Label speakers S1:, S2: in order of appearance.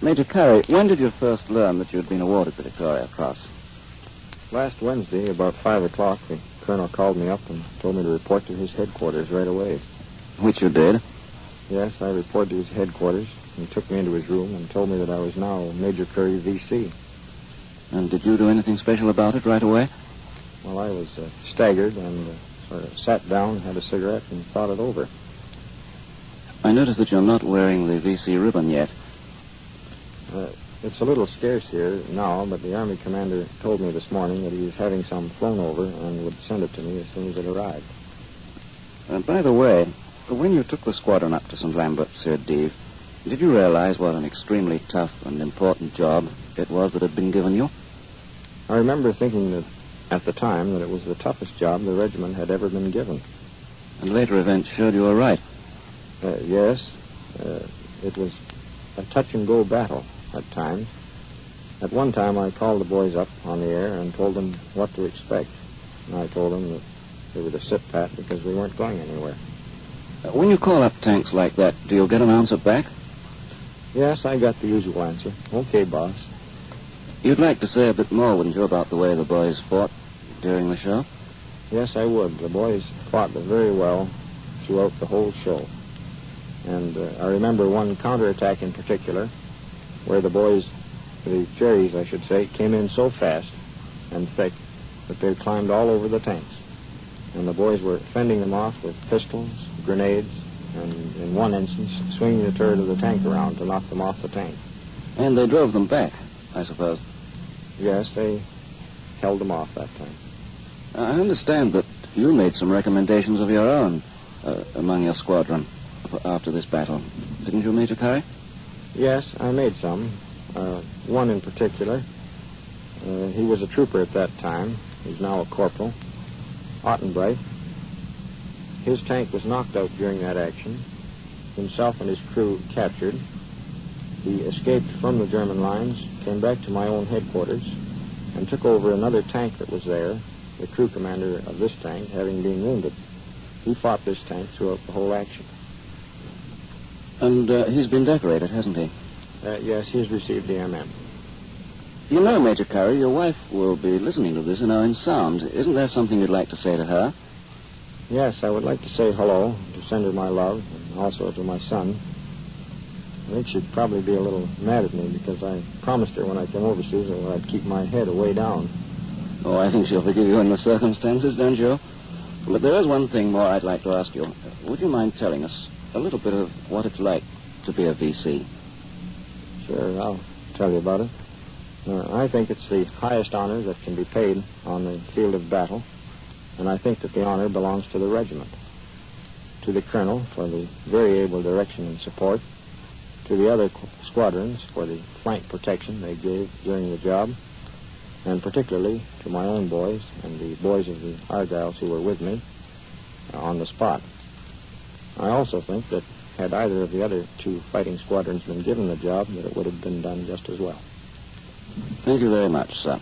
S1: Major Currie, when did you first learn that you had been awarded the Victoria Cross?
S2: Last Wednesday, about 5 o'clock, the colonel called me up and told me to report to his headquarters right away.
S1: Which you did?
S2: Yes, I reported to his headquarters. He took me into his room and told me that I was now Major Currie, V.C.
S1: And did you do anything special about it right away?
S2: Well, I was staggered and sort of sat down, had a cigarette, and thought it over.
S1: I noticed that you're not wearing the V.C. ribbon yet.
S2: It's a little scarce here now, but the Army commander told me this morning that he was having some flown over and would send it to me as soon as it arrived.
S1: By the way, when you took the squadron up to St Lambert-sur-Dives, did you realize what an extremely tough and important job it was that had been given you?
S2: I remember thinking that at the time that it was the toughest job the regiment had ever been given.
S1: And later events showed you were right.
S2: Yes, it was a touch-and-go battle at times. At one time, I called the boys up on the air and told them what to expect. And I told them that they were to sit pat because we weren't going anywhere.
S1: When you call up tanks like that, do you get an answer back?
S2: Yes, I got the usual answer. Okay, boss.
S1: You'd like to say a bit more, wouldn't you, about the way the boys fought during the show?
S2: Yes, I would. The boys fought very well throughout the whole show. And I remember one counterattack in particular where the boys, the Jerrys, I should say, came in so fast and thick that they climbed all over the tanks. And the boys were fending them off with pistols, grenades, and in one instance, swinging the turret of the tank around to knock them off the tank.
S1: And they drove them back, I suppose.
S2: Yes, they held them off that time.
S1: I understand that you made some recommendations of your own among your squadron after this battle. Didn't you, Major Currie?
S2: Yes, I made some. One in particular. He was a trooper at that time. He's now a corporal. Ottenbright. His tank was knocked out during that action. Himself and his crew captured. He escaped from the German lines, came back to my own headquarters, and took over another tank that was there, the crew commander of this tank having been wounded. He fought this tank throughout the whole action.
S1: And he's been decorated, hasn't he?
S2: Yes, he's received the MM.
S1: You know, Major Currie, your wife will be listening to this in Owen Sound. Isn't there something you'd like to say to her?
S2: Yes, I would like to say hello, to send her my love, and also to my son. I think she'd probably be a little mad at me because I promised her when I came overseas that I'd keep my head way down.
S1: Oh, I think she'll forgive you in the circumstances, don't you? But there is one thing more I'd like to ask you. Would you mind telling us a little bit of what it's like to be a VC?
S2: Sure, I'll tell you about it. I think it's the highest honor that can be paid on the field of battle, and I think that the honor belongs to the regiment, to the colonel for the very able direction and support, to the other squadrons for the flank protection they gave during the job, and particularly to my own boys and the boys of the Argylls who were with me on the spot. I also think that had either of the other two fighting squadrons been given the job, that it would have been done just as well.
S1: Thank you very much, sir.